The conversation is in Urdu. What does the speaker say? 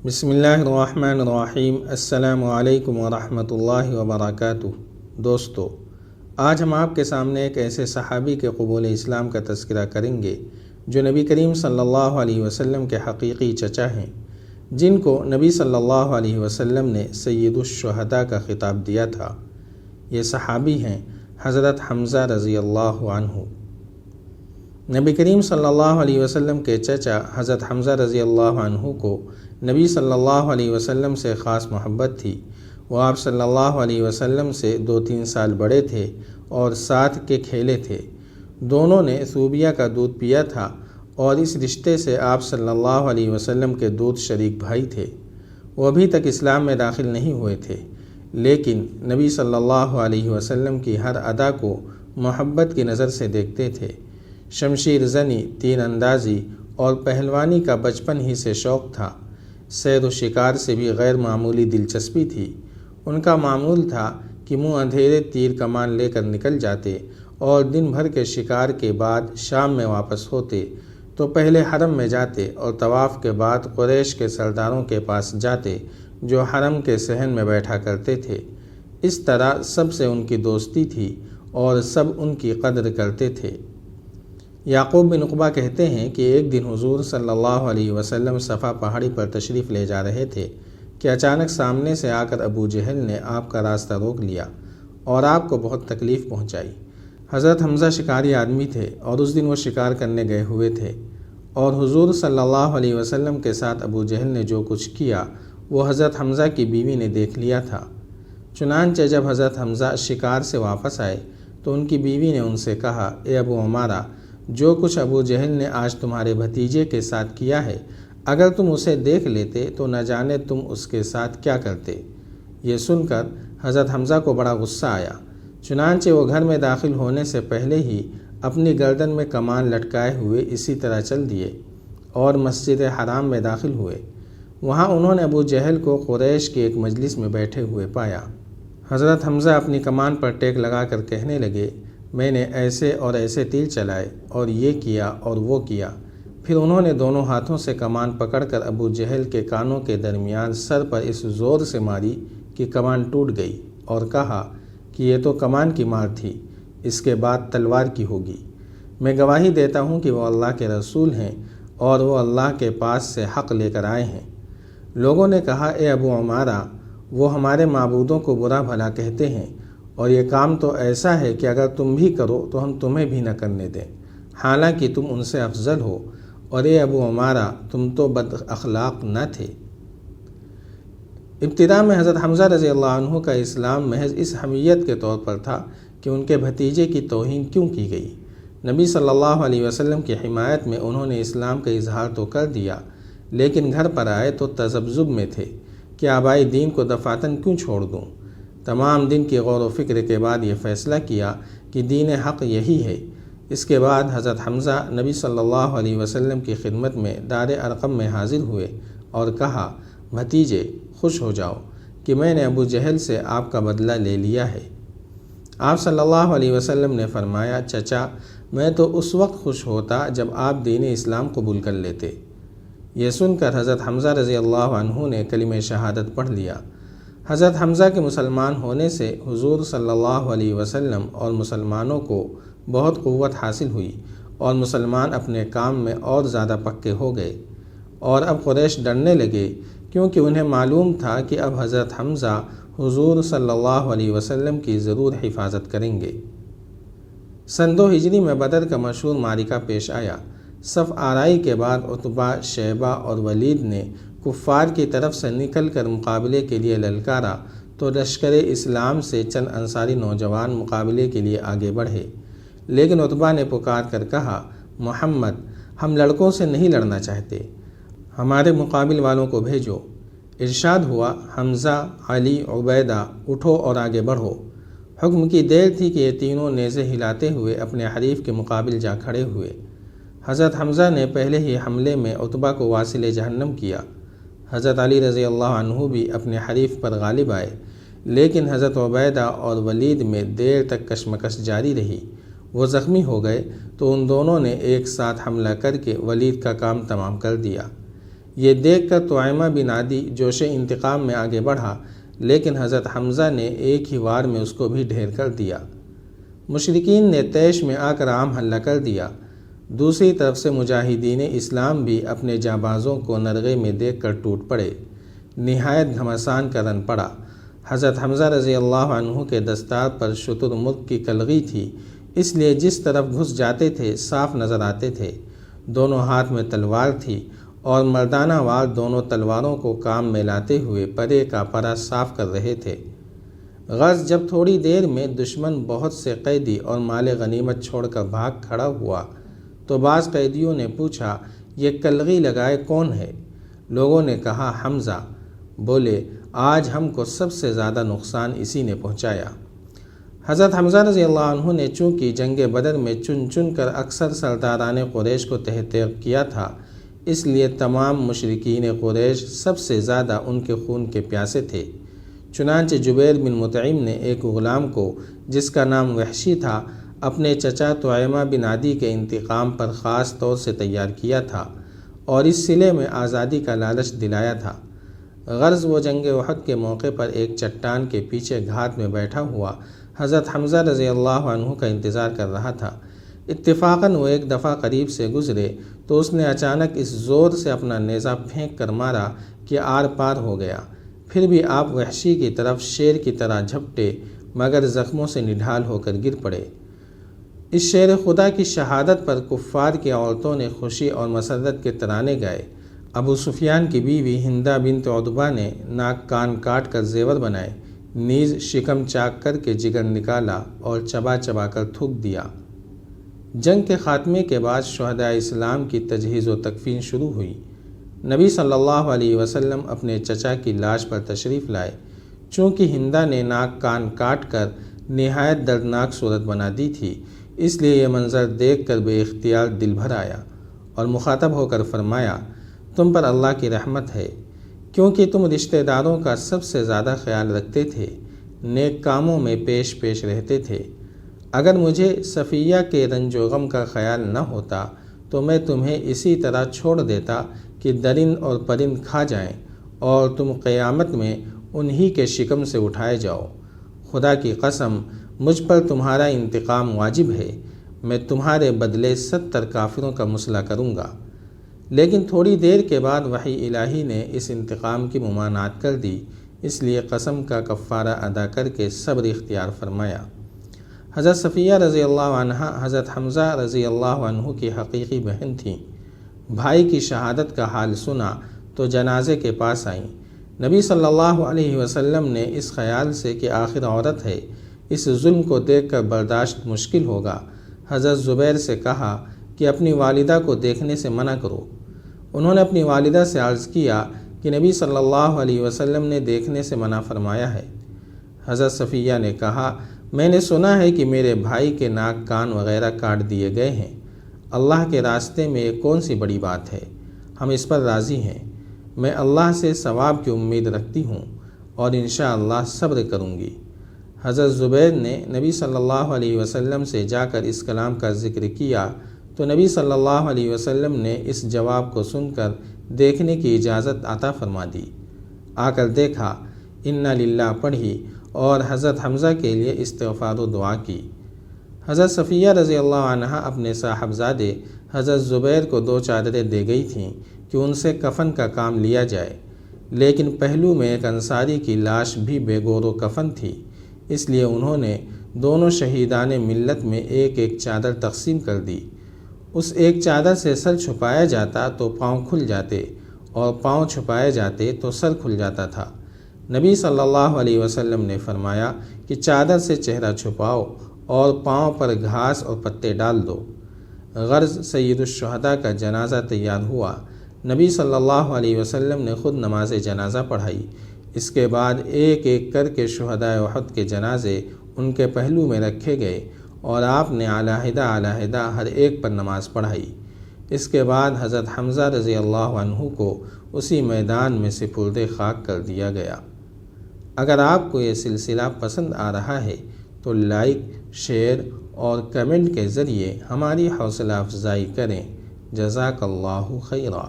بسم اللہ الرحمن الرحیم۔ السلام علیکم ورحمۃ اللہ وبرکاتہ۔ دوستو، آج ہم آپ کے سامنے ایک ایسے صحابی کے قبول اسلام کا تذکرہ کریں گے جو نبی کریم صلی اللہ علیہ وسلم کے حقیقی چچا ہیں، جن کو نبی صلی اللہ علیہ وسلم نے سید الشہداء کا خطاب دیا تھا۔ یہ صحابی ہیں حضرت حمزہ رضی اللہ عنہ۔ نبی کریم صلی اللہ علیہ وسلم کے چچا حضرت حمزہ رضی اللہ عنہ کو نبی صلی اللہ علیہ وسلم سے خاص محبت تھی۔ وہ آپ صلی اللہ علیہ وسلم سے 2-3 سال بڑے تھے اور ساتھ کے کھیلے تھے۔ دونوں نے صوبیہ کا دودھ پیا تھا اور اس رشتے سے آپ صلی اللہ علیہ وسلم کے دودھ شریک بھائی تھے۔ وہ ابھی تک اسلام میں داخل نہیں ہوئے تھے، لیکن نبی صلی اللہ علیہ وسلم کی ہر ادا کو محبت کی نظر سے دیکھتے تھے۔ شمشیر زنی، تیر اندازی اور پہلوانی کا بچپن ہی سے شوق تھا۔ سیر و شکار سے بھی غیر معمولی دلچسپی تھی۔ ان کا معمول تھا کہ منہ اندھیرے تیر کمان لے کر نکل جاتے اور دن بھر کے شکار کے بعد شام میں واپس ہوتے تو پہلے حرم میں جاتے اور طواف کے بعد قریش کے سرداروں کے پاس جاتے جو حرم کے صحن میں بیٹھا کرتے تھے۔ اس طرح سب سے ان کی دوستی تھی اور سب ان کی قدر کرتے تھے۔ یعقوب بن عقبہ کہتے ہیں کہ ایک دن حضور صلی اللہ علیہ وسلم صفا پہاڑی پر تشریف لے جا رہے تھے کہ اچانک سامنے سے آ کر ابو جہل نے آپ کا راستہ روک لیا اور آپ کو بہت تکلیف پہنچائی۔ حضرت حمزہ شکاری آدمی تھے اور اس دن وہ شکار کرنے گئے ہوئے تھے، اور حضور صلی اللہ علیہ وسلم کے ساتھ ابو جہل نے جو کچھ کیا وہ حضرت حمزہ کی بیوی نے دیکھ لیا تھا۔ چنانچہ جب حضرت حمزہ شکار سے واپس آئے تو ان کی بیوی نے ان سے کہا، اے ابو عمارہ، جو کچھ ابو جہل نے آج تمہارے بھتیجے کے ساتھ کیا ہے، اگر تم اسے دیکھ لیتے تو نہ جانے تم اس کے ساتھ کیا کرتے۔ یہ سن کر حضرت حمزہ کو بڑا غصہ آیا، چنانچہ وہ گھر میں داخل ہونے سے پہلے ہی اپنی گردن میں کمان لٹکائے ہوئے اسی طرح چل دیے اور مسجد حرام میں داخل ہوئے۔ وہاں انہوں نے ابو جہل کو قریش کے ایک مجلس میں بیٹھے ہوئے پایا۔ حضرت حمزہ اپنی کمان پر ٹیک لگا کر کہنے لگے، میں نے ایسے اور ایسے تیر چلائے اور یہ کیا اور وہ کیا۔ پھر انہوں نے دونوں ہاتھوں سے کمان پکڑ کر ابو جہل کے کانوں کے درمیان سر پر اس زور سے ماری کہ کمان ٹوٹ گئی، اور کہا کہ یہ تو کمان کی مار تھی، اس کے بعد تلوار کی ہوگی۔ میں گواہی دیتا ہوں کہ وہ اللہ کے رسول ہیں اور وہ اللہ کے پاس سے حق لے کر آئے ہیں۔ لوگوں نے کہا، اے ابو عمارہ، وہ ہمارے معبودوں کو برا بھلا کہتے ہیں، اور یہ کام تو ایسا ہے کہ اگر تم بھی کرو تو ہم تمہیں بھی نہ کرنے دیں، حالانکہ تم ان سے افضل ہو، اور اے ابو عمارہ، تم تو بد اخلاق نہ تھے۔ ابتدا میں حضرت حمزہ رضی اللہ عنہ کا اسلام محض اس حمیت کے طور پر تھا کہ ان کے بھتیجے کی توہین کیوں کی گئی۔ نبی صلی اللہ علیہ وسلم کی حمایت میں انہوں نے اسلام کا اظہار تو کر دیا، لیکن گھر پر آئے تو تذبذب میں تھے کہ آبائی دین کو دفعتاً کیوں چھوڑ دوں۔ تمام دن کی غور و فکر کے بعد یہ فیصلہ کیا کہ دین حق یہی ہے۔ اس کے بعد حضرت حمزہ نبی صلی اللہ علیہ وسلم کی خدمت میں دار ارقم میں حاضر ہوئے اور کہا، بھتیجے، خوش ہو جاؤ کہ میں نے ابو جہل سے آپ کا بدلہ لے لیا ہے۔ آپ صلی اللہ علیہ وسلم نے فرمایا، چچا، میں تو اس وقت خوش ہوتا جب آپ دین اسلام قبول کر لیتے۔ یہ سن کر حضرت حمزہ رضی اللہ عنہ نے کلمہ شہادت پڑھ لیا۔ حضرت حمزہ کے مسلمان ہونے سے حضور صلی اللہ علیہ وسلم اور مسلمانوں کو بہت قوت حاصل ہوئی اور مسلمان اپنے کام میں اور زیادہ پکے ہو گئے، اور اب قریش ڈرنے لگے کیونکہ انہیں معلوم تھا کہ اب حضرت حمزہ حضور صلی اللہ علیہ وسلم کی ضرور حفاظت کریں گے۔ سن 2 ہجری میں بدر کا مشہور معرکہ پیش آیا۔ صف آرائی کے بعد عتبہ، شیبہ اور ولید نے کفار کی طرف سے نکل کر مقابلے کے لیے للکارا تو لشکر اسلام سے چند انصاری نوجوان مقابلے کے لیے آگے بڑھے، لیکن عتبہ نے پکار کر کہا، محمد، ہم لڑکوں سے نہیں لڑنا چاہتے، ہمارے مقابل والوں کو بھیجو۔ ارشاد ہوا، حمزہ، علی، عبیدہ، اٹھو اور آگے بڑھو۔ حکم کی دیر تھی کہ یہ تینوں نیزے ہلاتے ہوئے اپنے حریف کے مقابل جا کھڑے ہوئے۔ حضرت حمزہ نے پہلے ہی حملے میں عتبہ کو واصل جہنم کیا۔ حضرت علی رضی اللہ عنہ بھی اپنے حریف پر غالب آئے، لیکن حضرت عبیدہ اور ولید میں دیر تک کشمکش جاری رہی۔ وہ زخمی ہو گئے تو ان دونوں نے ایک ساتھ حملہ کر کے ولید کا کام تمام کر دیا۔ یہ دیکھ کر طعیمہ بن عدی جوش انتقام میں آگے بڑھا، لیکن حضرت حمزہ نے ایک ہی وار میں اس کو بھی ڈھیر کر دیا۔ مشرکین نے طیش میں آ کر عام حملہ کر دیا۔ دوسری طرف سے مجاہدین اسلام بھی اپنے جانبازوں کو نرغے میں دیکھ کر ٹوٹ پڑے۔ نہایت گھمسان کا رن پڑا۔ حضرت حمزہ رضی اللہ عنہ کے دستار پر شتر مرغ کی کلغی تھی، اس لیے جس طرف گھس جاتے تھے صاف نظر آتے تھے۔ دونوں ہاتھ میں تلوار تھی اور مردانہ وار دونوں تلواروں کو کام میں لاتے ہوئے پرے کا پرا صاف کر رہے تھے۔ غرض جب تھوڑی دیر میں دشمن بہت سے قیدی اور مال غنیمت چھوڑ کر بھاگ کھڑا ہوا تو بعض قیدیوں نے پوچھا، یہ کلغی لگائے کون ہے؟ لوگوں نے کہا حمزہ۔ بولے، آج ہم کو سب سے زیادہ نقصان اسی نے پہنچایا۔ حضرت حمزہ رضی اللہ عنہ نے چونکہ جنگ بدر میں چن چن کر اکثر سرداران قریش کو تحقیق کیا تھا، اس لیے تمام مشرکین قریش سب سے زیادہ ان کے خون کے پیاسے تھے۔ چنانچہ جبیر بن مطعم نے ایک غلام کو، جس کا نام وحشی تھا، اپنے چچا طعیمہ بن عدی کے انتقام پر خاص طور سے تیار کیا تھا اور اس صلے میں آزادی کا لالچ دلایا تھا۔ غرض وہ جنگ احد کے موقع پر ایک چٹان کے پیچھے گھات میں بیٹھا ہوا حضرت حمزہ رضی اللہ عنہ کا انتظار کر رہا تھا۔ اتفاقاً وہ ایک دفعہ قریب سے گزرے تو اس نے اچانک اس زور سے اپنا نیزہ پھینک کر مارا کہ آر پار ہو گیا۔ پھر بھی آپ وحشی کی طرف شیر کی طرح جھپٹے، مگر زخموں سے نڈھال ہو کر گر پڑے۔ اس شیر خدا کی شہادت پر کفار کی عورتوں نے خوشی اور مسرت کے ترانے گائے۔ ابو سفیان کی بیوی ہندہ بنت عتبہ نے ناک کان کاٹ کر زیور بنائے، نیز شکم چاک کر کے جگر نکالا اور چبا چبا کر تھوک دیا۔ جنگ کے خاتمے کے بعد شہدائے اسلام کی تجہیز و تکفین شروع ہوئی۔ نبی صلی اللہ علیہ وسلم اپنے چچا کی لاش پر تشریف لائے۔ چونکہ ہندہ نے ناک کان کاٹ کر نہایت دردناک صورت بنا دی تھی، اس لیے یہ منظر دیکھ کر بے اختیار دل بھر آیا اور مخاطب ہو کر فرمایا، تم پر اللہ کی رحمت ہے، کیونکہ تم رشتہ داروں کا سب سے زیادہ خیال رکھتے تھے، نیک کاموں میں پیش پیش رہتے تھے۔ اگر مجھے صفیہ کے رنج و غم کا خیال نہ ہوتا تو میں تمہیں اسی طرح چھوڑ دیتا کہ درند اور پرند کھا جائیں اور تم قیامت میں انہی کے شکم سے اٹھائے جاؤ۔ خدا کی قسم، مجھ پر تمہارا انتقام واجب ہے، میں تمہارے بدلے 70 کافروں کا مسئلہ کروں گا۔ لیکن تھوڑی دیر کے بعد وحی الہی نے اس انتقام کی ممانعت کر دی، اس لیے قسم کا کفارہ ادا کر کے صبر اختیار فرمایا۔ حضرت صفیہ رضی اللہ عنہ حضرت حمزہ رضی اللہ عنہ کی حقیقی بہن تھیں۔ بھائی کی شہادت کا حال سنا تو جنازے کے پاس آئیں۔ نبی صلی اللہ علیہ وسلم نے اس خیال سے کہ آخر عورت ہے، اس ظلم کو دیکھ کر برداشت مشکل ہوگا، حضرت زبیر سے کہا کہ اپنی والدہ کو دیکھنے سے منع کرو۔ انہوں نے اپنی والدہ سے عرض کیا کہ نبی صلی اللہ علیہ وسلم نے دیکھنے سے منع فرمایا ہے۔ حضرت صفیہ نے کہا، میں نے سنا ہے کہ میرے بھائی کے ناک کان وغیرہ کاٹ دیے گئے ہیں، اللہ کے راستے میں یہ کون سی بڑی بات ہے، ہم اس پر راضی ہیں۔ میں اللہ سے ثواب کی امید رکھتی ہوں اور انشاءاللہ صبر کروں گی۔ حضرت زبیر نے نبی صلی اللہ علیہ وسلم سے جا کر اس کلام کا ذکر کیا تو نبی صلی اللہ علیہ وسلم نے اس جواب کو سن کر دیکھنے کی اجازت عطا فرما دی۔ آ کر دیکھا، انا للہ پڑھی اور حضرت حمزہ کے لیے استغفار و دعا کی۔ حضرت صفیہ رضی اللہ عنہ اپنے صاحبزادے حضرت زبیر کو 2 چادریں دے گئی تھیں کہ ان سے کفن کا کام لیا جائے، لیکن پہلو میں ایک انصاری کی لاش بھی بے گور و کفن تھی، اس لیے انہوں نے دونوں شہیدان ملت میں ایک ایک چادر تقسیم کر دی۔ اس ایک چادر سے سر چھپایا جاتا تو پاؤں کھل جاتے اور پاؤں چھپائے جاتے تو سر کھل جاتا تھا۔ نبی صلی اللہ علیہ وسلم نے فرمایا کہ چادر سے چہرہ چھپاؤ اور پاؤں پر گھاس اور پتے ڈال دو۔ غرض سید الشہداء کا جنازہ تیار ہوا۔ نبی صلی اللہ علیہ وسلم نے خود نماز جنازہ پڑھائی۔ اس کے بعد ایک ایک کر کے شہدائے احد کے جنازے ان کے پہلو میں رکھے گئے اور آپ نے علیحدہ علیحدہ ہر ایک پر نماز پڑھائی۔ اس کے بعد حضرت حمزہ رضی اللہ عنہ کو اسی میدان میں سپرد خاک کر دیا گیا۔ اگر آپ کو یہ سلسلہ پسند آ رہا ہے تو لائک، شیئر اور کمنٹ کے ذریعے ہماری حوصلہ افزائی کریں۔ جزاک اللہ خیرا۔